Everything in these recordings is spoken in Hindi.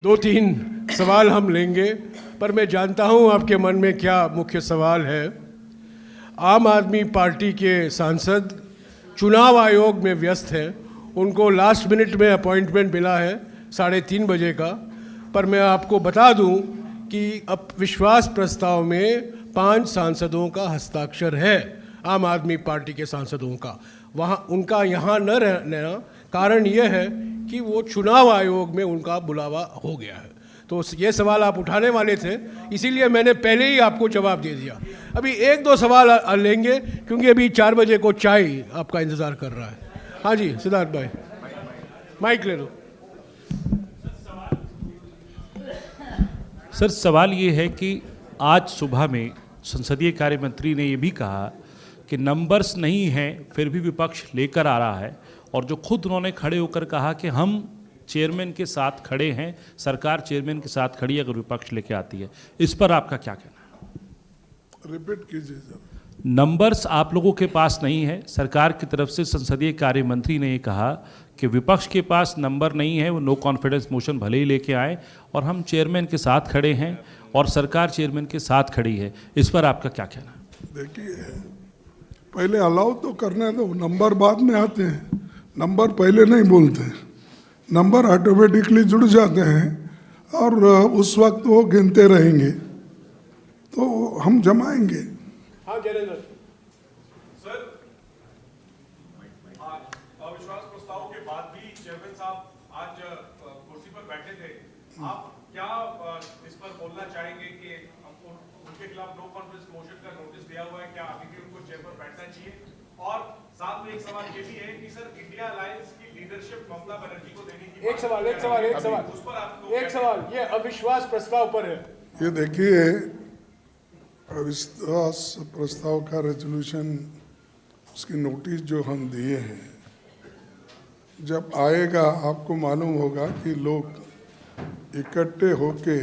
दो तीन सवाल हम लेंगे, पर मैं जानता हूं आपके मन में क्या मुख्य सवाल है। आम आदमी पार्टी के सांसद चुनाव आयोग में व्यस्त हैं, उनको लास्ट मिनट में अपॉइंटमेंट मिला है 3:30 बजे का, पर मैं आपको बता दूं कि अब विश्वास प्रस्ताव में 5 सांसदों का हस्ताक्षर है, आम आदमी पार्टी के सांसदों का। वहाँ उनका यहाँ न रहना कारण यह है कि वो चुनाव आयोग में उनका बुलावा हो गया है। तो ये सवाल आप उठाने वाले थे, इसीलिए मैंने पहले ही आपको जवाब दे दिया। अभी 1-2 सवाल लेंगे, क्योंकि अभी 4 बजे को चाय आपका इंतज़ार कर रहा है। हाँ जी सिद्धार्थ भाई, माइक ले लो। सर सवाल ये है कि आज सुबह में संसदीय कार्य मंत्री ने ये भी कहा कि नंबर्स नहीं हैं फिर भी विपक्ष लेकर आ रहा है, और जो खुद उन्होंने खड़े होकर कहा कि हम चेयरमैन के साथ खड़े हैं, सरकार चेयरमैन के साथ खड़ी है अगर विपक्ष लेके आती है। इस पर आपका क्या कहना है? रिपीट कीजिए सर। नंबर्स आप लोगों के पास नहीं है, सरकार की तरफ से संसदीय कार्य मंत्री ने ये कहा कि विपक्ष के पास नंबर नहीं है, वो नो कॉन्फिडेंस मोशन भले ही लेके आए और हम चेयरमैन के साथ खड़े हैं और सरकार चेयरमैन के साथ खड़ी है। इस पर आपका क्या कहना है? देखिए, पहले अलाउ तो करने दो, नंबर बाद में आते हैं, नंबर पहले नहीं बोलते। नंबर ऑटोमेटिकली जुड़ जाते हैं और उस वक्त वो गिनते रहेंगे तो हम जमाएंगे। हाँ जयेंद्र सर, अविश्वास प्रस्ताव के बाद भी चेयरमैन साहब आज कुर्सी पर बैठे थे, आप क्या इस पर बोलना चाहेंगे कि उनके खिलाफ नो कॉन्फिडेंस मोशन का नोटिस दिया हुआ है, क्या अभी भी उनको चेयर पर बैठना चाहिए? और साथ में एक सवाल ये भी है कि सर इंडिया अलायंस की लीडरशिप ममता बनर्जी को देने की एक सवाल उस पर आप ये अविश्वास प्रस्ताव पर है। ये देखिए, अविश्वास प्रस्ताव का रेजोल्यूशन, उसकी नोटिस जो हम दिए हैं, जब आएगा आपको मालूम होगा कि लोग इकट्ठे होके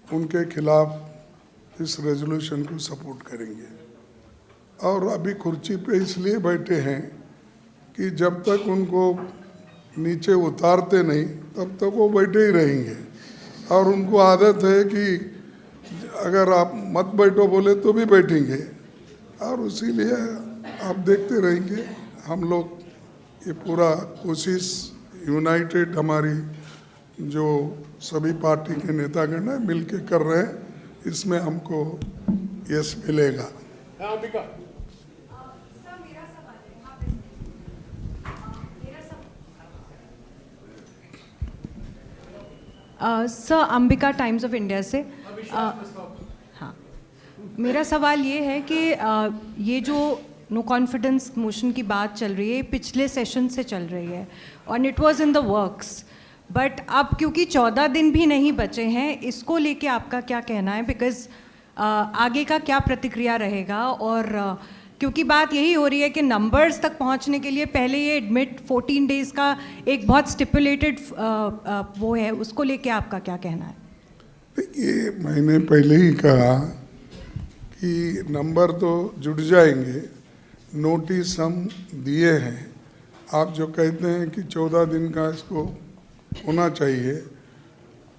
उनके खिलाफ इस रेजोल्यूशन को सपोर्ट करेंगे। और अभी कुर्सी पे इसलिए बैठे हैं कि जब तक उनको नीचे उतारते नहीं तब तक वो बैठे ही रहेंगे, और उनको आदत है कि अगर आप मत बैठो बोले तो भी बैठेंगे, और इसीलिए आप देखते रहेंगे। हम लोग ये पूरा कोशिश यूनाइटेड हमारी जो सभी पार्टी के नेतागण हैं मिल के कर रहे हैं, इसमें हमको यश मिलेगा। Sir, Ambika times of India से। हाँ, मेरा सवाल ये है कि ये जो नो कॉन्फिडेंस मोशन की बात चल रही है पिछले सेशन से चल रही है और it was in the works, but अब क्योंकि 14 दिन भी नहीं बचे हैं, इसको लेके आपका क्या कहना है? बिकॉज आगे का क्या प्रतिक्रिया रहेगा? और क्योंकि बात यही हो रही है कि नंबर्स तक पहुंचने के लिए पहले ये एडमिट 14 डेज़ का एक बहुत स्टिपुलेटेड वो है, उसको लेके आपका क्या कहना है? ये मैंने पहले ही कहा कि नंबर तो जुड़ जाएंगे, नोटिस हम दिए हैं। आप जो कहते हैं कि 14 दिन का इसको होना चाहिए,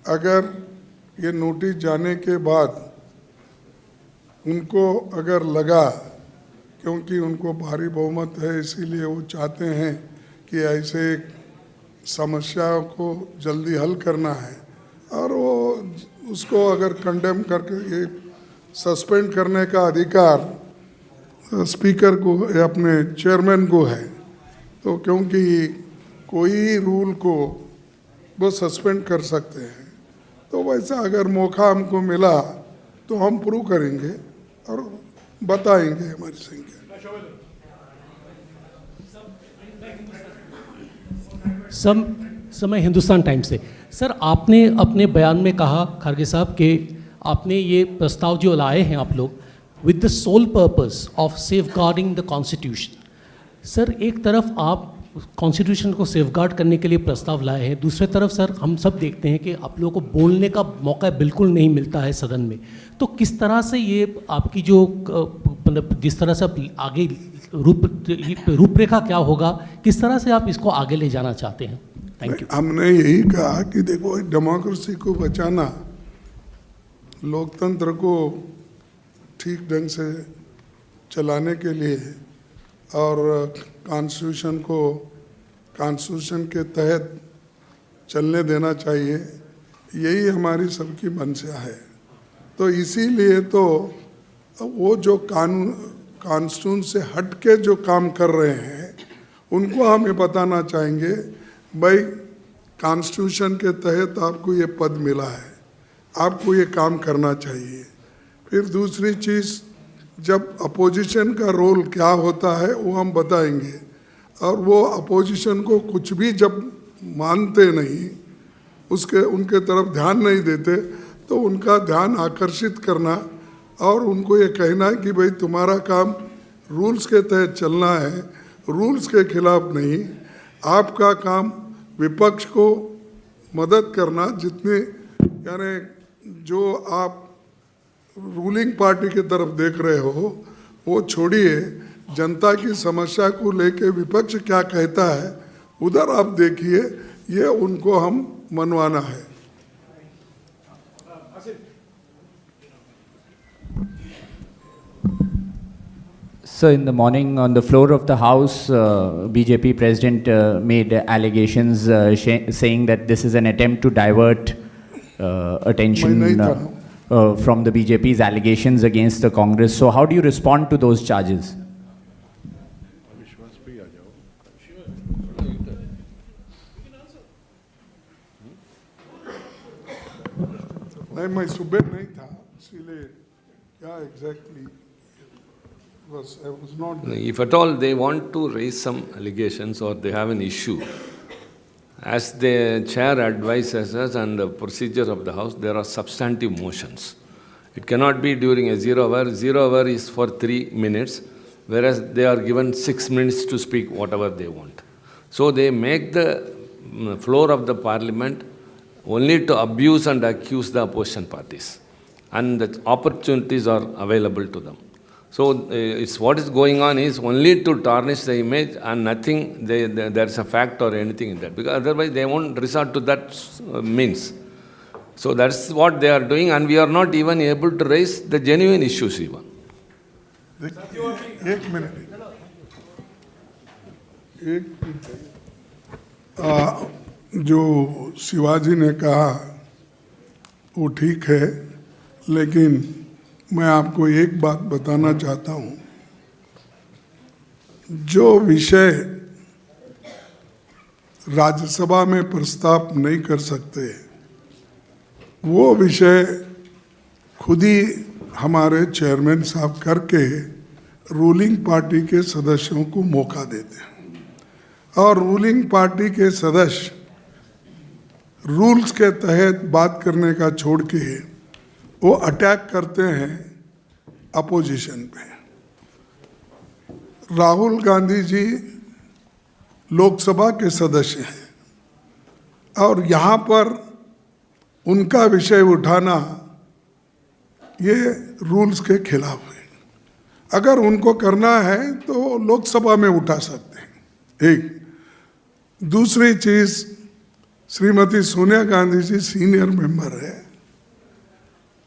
अगर ये नोटिस जाने के बाद उनको अगर लगा, क्योंकि उनको भारी बहुमत है इसीलिए वो चाहते हैं कि ऐसे समस्याओं को जल्दी हल करना है, और वो उसको अगर कंडेम करके ये सस्पेंड करने का अधिकार स्पीकर को या अपने चेयरमैन को है, तो क्योंकि कोई रूल को वो सस्पेंड कर सकते हैं, तो वैसा अगर मौका हमको मिला तो हम प्रूव करेंगे और बताएंगे हमारी संख्या। समय हिंदुस्तान टाइम्स से। सर, आपने अपने बयान में कहा खड़गे साहब कि आपने ये प्रस्ताव जो लाए हैं आप लोग with the sole purpose of safeguarding the constitution. Sir, एक तरफ आप कॉन्स्टिट्यूशन को सेफगार्ड करने के लिए प्रस्ताव लाए हैं, दूसरी तरफ सर हम सब देखते हैं कि आप लोगों को बोलने का मौका बिल्कुल नहीं मिलता है सदन में। तो किस तरह से ये आपकी जो मतलब जिस तरह से आप आगे रूपरेखा क्या होगा, किस तरह से आप इसको आगे ले जाना चाहते हैं? Thank you. हमने यही कहा कि देखो डेमोक्रेसी को बचाना, लोकतंत्र को ठीक ढंग से चलाने के लिए और कॉन्स्टिट्यूशन के तहत चलने देना चाहिए, यही हमारी सबकी मंशा है। तो इसीलिए तो वो जो कॉन्स्टिट्यूशन से हट के जो काम कर रहे हैं उनको हम ये बताना चाहेंगे, भाई कॉन्स्टिट्यूशन के तहत आपको ये पद मिला है, आपको ये काम करना चाहिए। फिर दूसरी चीज़, जब अपोजिशन का रोल क्या होता है वो हम बताएंगे, और वो अपोजिशन को कुछ भी जब मानते नहीं, उनके तरफ ध्यान नहीं देते, तो उनका ध्यान आकर्षित करना और उनको ये कहना है कि भाई तुम्हारा काम रूल्स के तहत चलना है, रूल्स के खिलाफ नहीं। आपका काम विपक्ष को मदद करना, जितने यानी जो आप रूलिंग पार्टी की तरफ देख रहे हो वो छोड़िए, जनता की समस्या को लेके विपक्ष क्या कहता है उधर आप देखिए, ये उनको हम मनवाना है। So in the morning on the floor of the House, BJP President made allegations saying that this is an attempt to divert attention from the BJP's allegations against the Congress. So how do you respond to those charges? नहीं, मैं सुबह नहीं था, इसीलिए क्या exactly I was not there. If at all they want to raise some allegations or they have an issue, as the chair advises us and the procedure of the House, there are substantive motions. It cannot be during a 0 hour. 0 hour is for 3 minutes, whereas they are given 6 minutes to speak whatever they want. So they make the floor of the parliament only to abuse and accuse the opposition parties, and the opportunities are available to them. So it's what is going on is only to tarnish the image and nothing, there is a fact or anything in that, because otherwise they won't resort to that means. So that's what they are doing, and we are not even able to raise the genuine issues even. एक मिनट, जो शिवाजी ने कहा वो ठीक है, लेकिन मैं आपको एक बात बताना चाहता हूँ, जो विषय राज्यसभा में प्रस्ताव नहीं कर सकते वो विषय खुद ही हमारे चेयरमैन साहब करके रूलिंग पार्टी के सदस्यों को मौका देते हैं, और रूलिंग पार्टी के सदस्य रूल्स के तहत बात करने का छोड़ के वो अटैक करते हैं अपोजिशन पे। राहुल गांधी जी लोकसभा के सदस्य हैं और यहाँ पर उनका विषय उठाना ये रूल्स के खिलाफ है। अगर उनको करना है तो लोकसभा में उठा सकते हैं। एक दूसरी चीज़, श्रीमती सोनिया गांधी जी सीनियर मेंबर है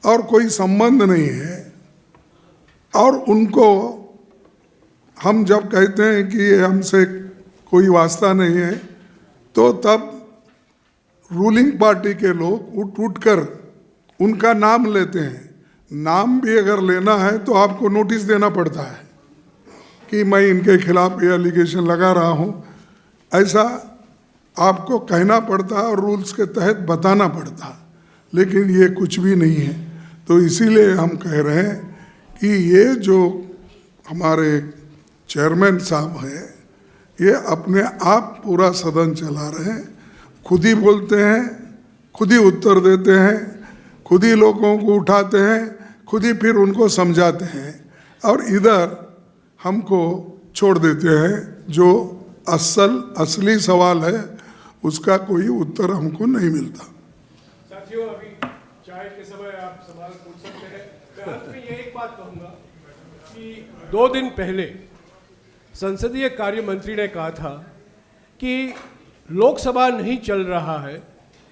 और कोई संबंध नहीं है, और उनको हम जब कहते हैं कि ये हमसे कोई वास्ता नहीं है, तो तब रूलिंग पार्टी के लोग उठ कर उनका नाम लेते हैं। नाम भी अगर लेना है तो आपको नोटिस देना पड़ता है कि मैं इनके खिलाफ ये एलिगेशन लगा रहा हूँ, ऐसा आपको कहना पड़ता है और रूल्स के तहत बताना पड़ता है, लेकिन ये कुछ भी नहीं है। तो इसीलिए हम कह रहे हैं कि ये जो हमारे चेयरमैन साहब हैं, ये अपने आप पूरा सदन चला रहे हैं, खुद ही बोलते हैं, खुद ही उत्तर देते हैं, खुद ही लोगों को उठाते हैं, खुद ही फिर उनको समझाते हैं, और इधर हमको छोड़ देते हैं। जो असली सवाल है उसका कोई उत्तर हमको नहीं मिलता। साथियों, अभी चाय के समय आप सवाल पूछ सकते हैं। मैं अंत में ये एक बात कहूँगा कि 2 दिन पहले संसदीय कार्य मंत्री ने कहा था कि लोकसभा नहीं चल रहा है,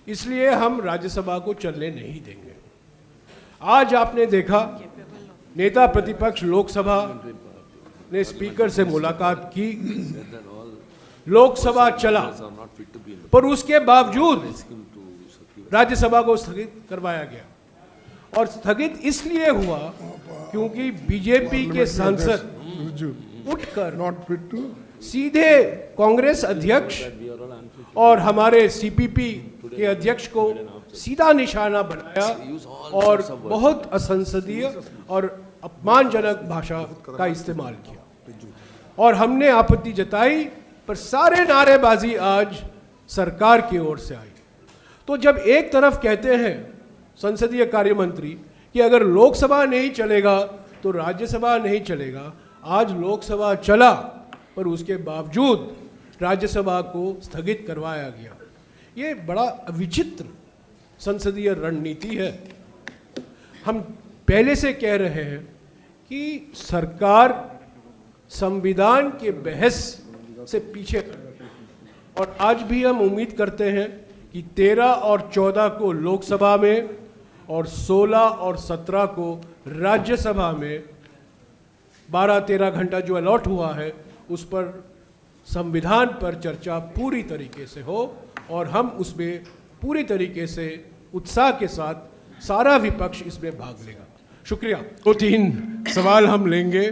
इसलिए हम राज्यसभा को चलने नहीं देंगे। आज आपने देखा नेता प्रतिपक्ष लोकसभा ने स्पीकर से मुलाकात की, लोकसभा चला, पर उसके बावजूद राज्यसभा को स्थगित करवाया गया। और स्थगित इसलिए हुआ क्योंकि बीजेपी के सांसद उठकर नॉट फिट टू सीधे कांग्रेस अध्यक्ष और हमारे सीपीपी के अध्यक्ष को सीधा निशाना बनाया और बहुत असंसदीय और अपमानजनक भाषा का इस्तेमाल किया और हमने आपत्ति जताई, पर सारे नारेबाजी आज सरकार की ओर से आई। तो जब एक तरफ कहते हैं संसदीय कार्य मंत्री कि अगर लोकसभा नहीं चलेगा तो राज्यसभा नहीं चलेगा, आज लोकसभा चला पर उसके बावजूद राज्यसभा को स्थगित करवाया गया। ये बड़ा विचित्र संसदीय रणनीति है। हम पहले से कह रहे हैं कि सरकार संविधान के बहस से पीछे हट रही है और आज भी हम उम्मीद करते हैं कि 13 और 14 को लोकसभा में और 16 और 17 को राज्यसभा में 12-13 घंटा जो अलॉट हुआ है उस पर संविधान पर चर्चा पूरी तरीके से हो और हम उसमें पूरी तरीके से उत्साह के साथ सारा विपक्ष इसमें भाग लेगा। शुक्रिया। 2-3 सवाल हम लेंगे,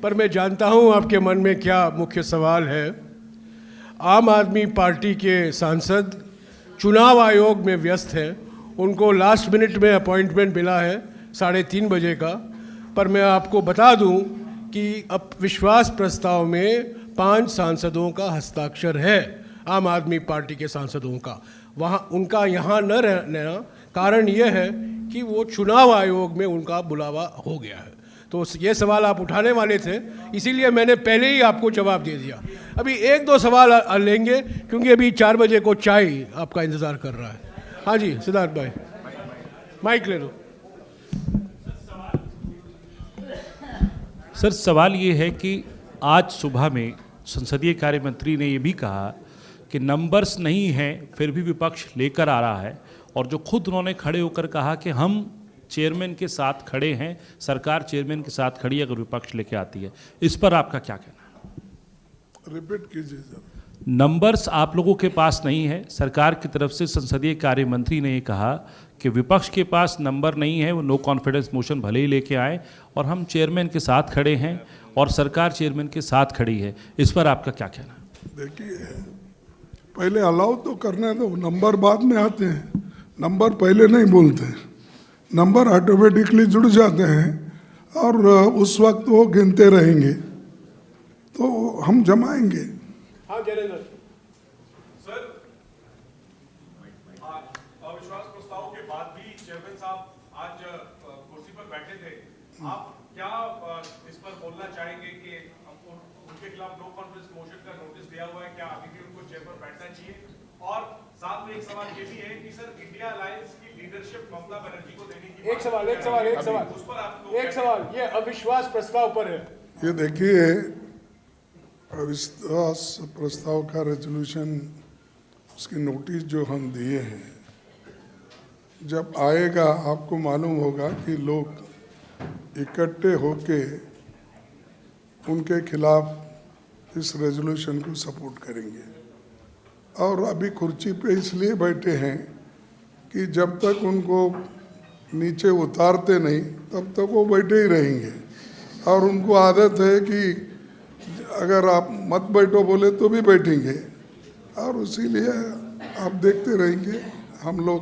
पर मैं जानता हूं आपके मन में क्या मुख्य सवाल है। आम आदमी पार्टी के सांसद चुनाव आयोग में व्यस्त हैं, उनको लास्ट मिनट में अपॉइंटमेंट मिला है 3:30 बजे का, पर मैं आपको बता दूं कि अब विश्वास प्रस्ताव में 5 सांसदों का हस्ताक्षर है, आम आदमी पार्टी के सांसदों का। वहाँ उनका यहाँ न रहना कारण यह है कि वो चुनाव आयोग में उनका बुलावा हो गया है। तो ये सवाल आप उठाने वाले थे, इसीलिए मैंने पहले ही आपको जवाब दे दिया। अभी 1-2 सवाल लेंगे क्योंकि अभी 4 बजे को चाय आपका इंतज़ार कर रहा है। हाँ जी सिद्धार्थ भाई, माइक ले लो। सर सवाल ये है कि आज सुबह में संसदीय कार्य मंत्री ने ये भी कहा कि नंबर्स नहीं हैं फिर भी विपक्ष लेकर आ रहा है, और जो खुद उन्होंने खड़े होकर कहा कि हम चेयरमैन के साथ खड़े हैं, सरकार चेयरमैन के साथ खड़ी है अगर विपक्ष लेके आती है। इस पर आपका क्या कहना है? रिपीट कीजिए सर। नंबर्स आप लोगों के पास नहीं है, सरकार की तरफ से संसदीय कार्य मंत्री ने ये कहा कि विपक्ष के पास नंबर नहीं है, वो नो कॉन्फिडेंस मोशन भले ही लेके आए और हम चेयरमैन के साथ खड़े हैं और सरकार चेयरमैन के साथ खड़ी है। इस पर आपका क्या कहना है? देखिए, पहले अलाउ तो करने दो, नंबर बाद में आते हैं, नंबर पहले नहीं बोलते। नंबर ऑटोमेटिकली जुड़ जाते हैं और उस वक्त वो गिनते रहेंगे तो हम जमाएंगे। हाँ जयेंद्र सर, अविश्वास प्रस्ताव के बाद भी चेयरमैन साहब आज कुर्सी पर बैठे थे। आप क्या इस पर बोलना चाहेंगे कि उनके खिलाफ नो कॉन्फिडेंस मोशन का नोटिस दिया हुआ है, क्या अभी भी उनको चेयर पर बैठना चाहिए? और साथ में एक सवाल ये भी है कि सर इंडिया अलायंस की लीडरशिप ममता बनर्जी को देने की एक सवाल उस पर आप ये अविश्वास प्रस्ताव पर है। ये देखिए, अविश्वास प्रस्ताव का रेजोल्यूशन, उसकी नोटिस जो हम दिए हैं, जब आएगा आपको मालूम होगा कि लोग इकट्ठे होके उनके खिलाफ इस रेजोल्यूशन को सपोर्ट करेंगे। और अभी कुर्सी पे इसलिए बैठे हैं कि जब तक उनको नीचे उतारते नहीं तब तक वो बैठे ही रहेंगे। और उनको आदत है कि अगर आप मत बैठो बोले तो भी बैठेंगे, और इसीलिए आप देखते रहेंगे। हम लोग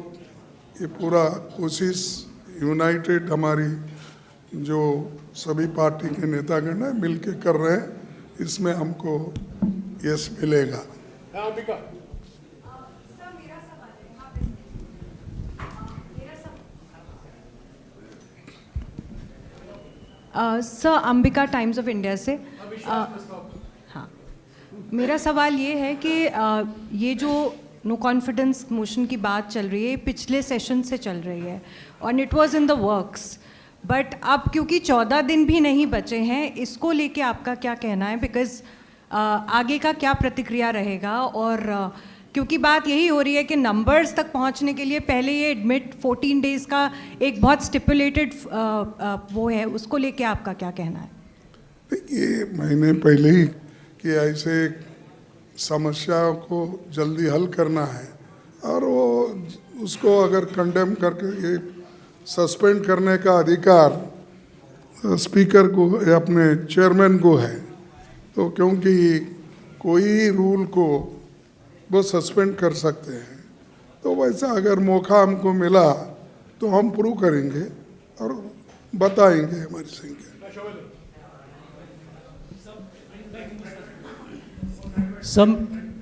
ये पूरा कोशिश यूनाइटेड हमारी जो सभी पार्टी के नेतागण हैं मिल के कर रहे हैं, इसमें हमको यश मिलेगा। Sir Ambika times of India से हाँ, मेरा सवाल ये है कि ये जो नो कॉन्फिडेंस मोशन की बात चल रही है पिछले सेशन से चल रही है और it was in the works, but अब क्योंकि 14 दिन भी नहीं बचे हैं, इसको लेके आपका क्या कहना है? बिकॉज आगे का क्या प्रतिक्रिया रहेगा और क्योंकि बात यही हो रही है कि नंबर्स तक पहुंचने के लिए पहले ये एडमिट 14 डेज़ का एक बहुत स्टिपुलेटेड वो है, उसको लेके आपका क्या कहना है? ये महीने पहले ही कि ऐसे समस्याओं को जल्दी हल करना है और वो उसको अगर कंडेम करके ये सस्पेंड करने का अधिकार स्पीकर को या अपने चेयरमैन को है, तो क्योंकि कोई रूल को वो सस्पेंड कर सकते हैं, तो वैसा अगर मौका हमको मिला तो हम प्रूव करेंगे और बताएंगे हमारी संख्या।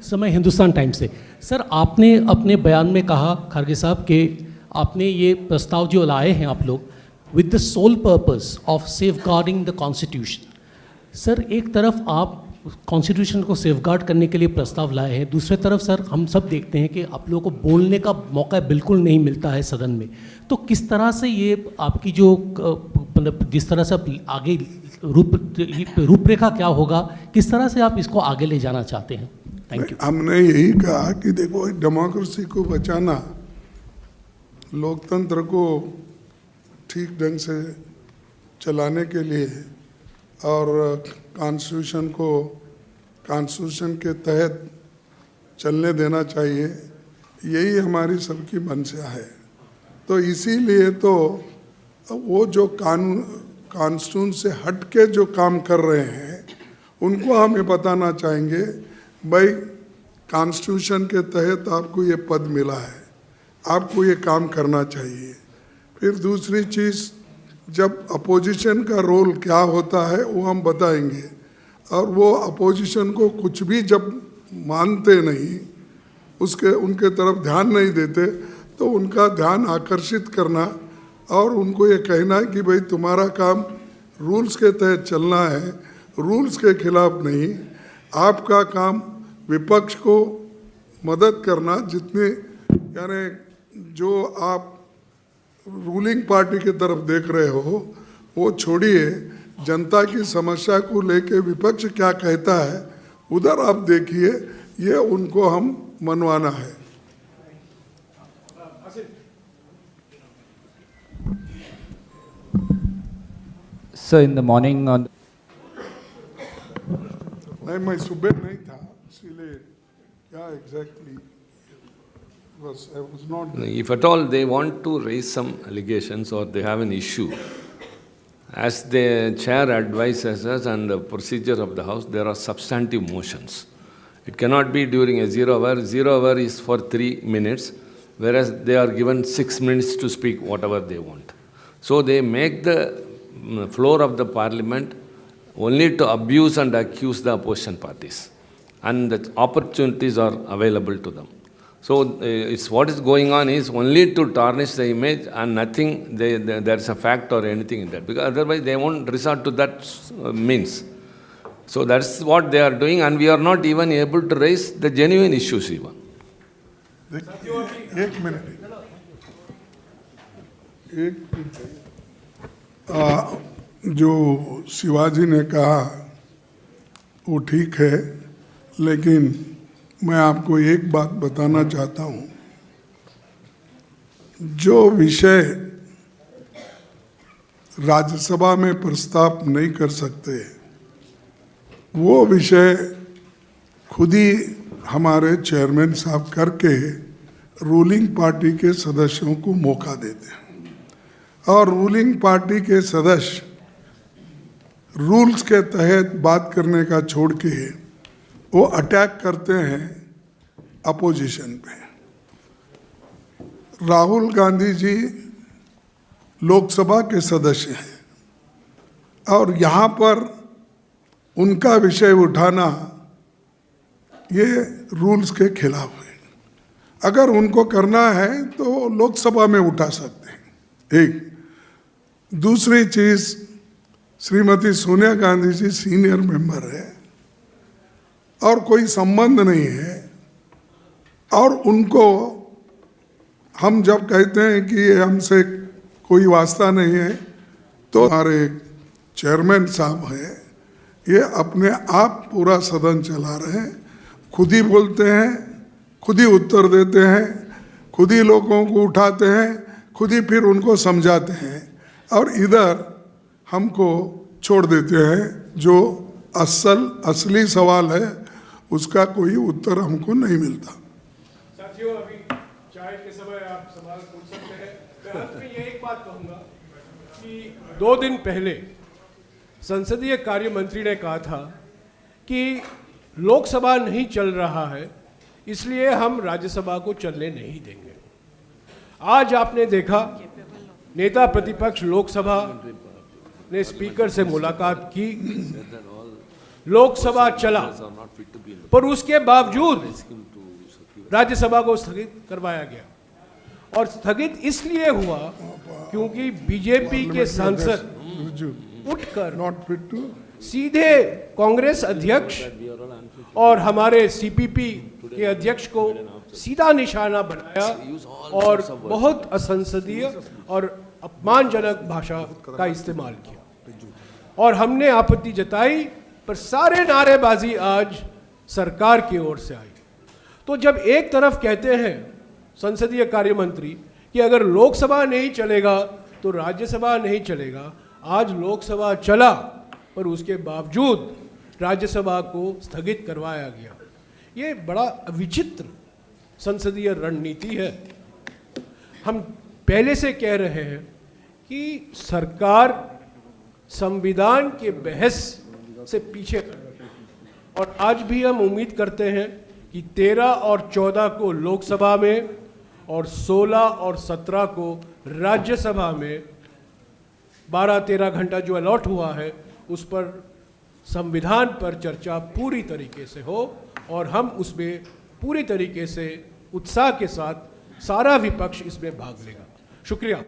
समय हिंदुस्तान टाइम्स से। सर, आपने अपने बयान में कहा खारगे साहब कि आपने ये प्रस्ताव जो लाए हैं आप लोग with the sole purpose of safeguarding the constitution. Sir, एक तरफ आप कॉन्स्टिट्यूशन को सेफगार्ड करने के लिए प्रस्ताव लाए हैं, दूसरी तरफ सर हम सब देखते हैं कि आप लोगों को बोलने का मौका बिल्कुल नहीं मिलता है सदन में। तो किस तरह से ये आपकी जो मतलब जिस तरह से आप आगे रूपरेखा क्या होगा, किस तरह से आप इसको आगे ले जाना चाहते हैं? Thank you. हमने यही कहा कि देखो, डेमोक्रेसी को बचाना, लोकतंत्र को ठीक ढंग से चलाने के लिए और कॉन्स्टिट्यूशन के तहत चलने देना चाहिए, यही हमारी सबकी मंशा है। तो इसीलिए तो वो जो कॉन्स्टिट्यूशन से हट के जो काम कर रहे हैं उनको हम ये बताना चाहेंगे, भाई कॉन्स्टिट्यूशन के तहत आपको ये पद मिला है, आपको ये काम करना चाहिए। फिर दूसरी चीज़, जब अपोजिशन का रोल क्या होता है वो हम बताएंगे, और वो अपोजिशन को कुछ भी जब मानते नहीं, उनके तरफ ध्यान नहीं देते, तो उनका ध्यान आकर्षित करना और उनको ये कहना है कि भाई तुम्हारा काम रूल्स के तहत चलना है, रूल्स के खिलाफ नहीं। आपका काम विपक्ष को मदद करना, जितने यानी जो आप रूलिंग पार्टी की तरफ देख रहे हो वो छोड़िए, जनता की समस्या को लेके विपक्ष क्या कहता है उधर आप देखिए, ये उनको हम मनवाना है। So in the morning on नहीं, मैं सुबह नहीं था, इसीलिए क्या exactly was I was not there. If at all they want to raise some allegations or they have an issue, as the chair advises us and the procedure of the House, there are substantive motions. It cannot be during a 0 hour. 0 hour is for 3 minutes, whereas they are given 6 minutes to speak whatever they want. So they make the floor of the parliament only to abuse and accuse the opposition parties, and the opportunities are available to them. So it's what is going on is only to tarnish the image and nothing, there is a fact or anything in that, because otherwise they won't resort to that means. So that's what they are doing, and we are not even able to raise the genuine issues even. एक मिनट, जो शिवाजी ने कहा वो ठीक है, लेकिन मैं आपको एक बात बताना चाहता हूँ। जो विषय राज्यसभा में प्रस्ताव नहीं कर सकते, वो विषय खुद ही हमारे चेयरमैन साहब करके रूलिंग पार्टी के सदस्यों को मौका देते हैं, और रूलिंग पार्टी के सदस्य रूल्स के तहत बात करने का छोड़ के वो अटैक करते हैं अपोजिशन पे। राहुल गांधी जी लोकसभा के सदस्य हैं, और यहाँ पर उनका विषय उठाना ये रूल्स के खिलाफ है। अगर उनको करना है तो लोकसभा में उठा सकते हैं। एक दूसरी चीज़, श्रीमती सोनिया गांधी जी सीनियर मेंबर है और कोई संबंध नहीं है, और उनको हम जब कहते हैं कि ये हमसे कोई वास्ता नहीं है, तो हमारे चेयरमैन साहब हैं, ये अपने आप पूरा सदन चला रहे हैं, खुद ही बोलते हैं खुद ही उत्तर देते हैं, खुद ही लोगों को उठाते हैं, खुद ही फिर उनको समझाते हैं और इधर हमको छोड़ देते हैं। जो असली सवाल है उसका कोई उत्तर हमको नहीं मिलता। साथियों, अभी चाय के समय आप सवाल पूछ सकते हैं। मैं अंत में ये एक बात कहूँगा कि 2 दिन पहले संसदीय कार्य मंत्री ने कहा था कि लोकसभा नहीं चल रहा है, इसलिए हम राज्यसभा को चलने नहीं देंगे। आज आपने देखा नेता प्रतिपक्ष लोकसभा ने स्पीकर से मुलाकात की, लोकसभा चला, पर उसके बावजूद राज्यसभा को स्थगित करवाया गया। और स्थगित इसलिए हुआ क्योंकि बीजेपी के सांसद उठकर नॉट फिट टू सीधे कांग्रेस अध्यक्ष और हमारे सीपीपी के अध्यक्ष को सीधा निशाना बनाया और बहुत असंसदीय और अपमानजनक भाषा का इस्तेमाल किया और हमने आपत्ति जताई, पर सारे नारेबाजी आज सरकार की ओर से आई। तो जब एक तरफ कहते हैं संसदीय कार्य मंत्री कि अगर लोकसभा नहीं चलेगा तो राज्यसभा नहीं चलेगा, आज लोकसभा चला पर उसके बावजूद राज्यसभा को स्थगित करवाया गया। ये बड़ा विचित्र संसदीय रणनीति है। हम पहले से कह रहे हैं कि सरकार संविधान के बहस से पीछे कर रही है और आज भी हम उम्मीद करते हैं कि 13 और 14 को लोकसभा में और 16 और 17 को राज्यसभा में 12-13 घंटा जो अलॉट हुआ है उस पर संविधान पर चर्चा पूरी तरीके से हो और हम उसमें पूरी तरीके से उत्साह के साथ सारा विपक्ष इसमें भाग लेगा। शुक्रिया।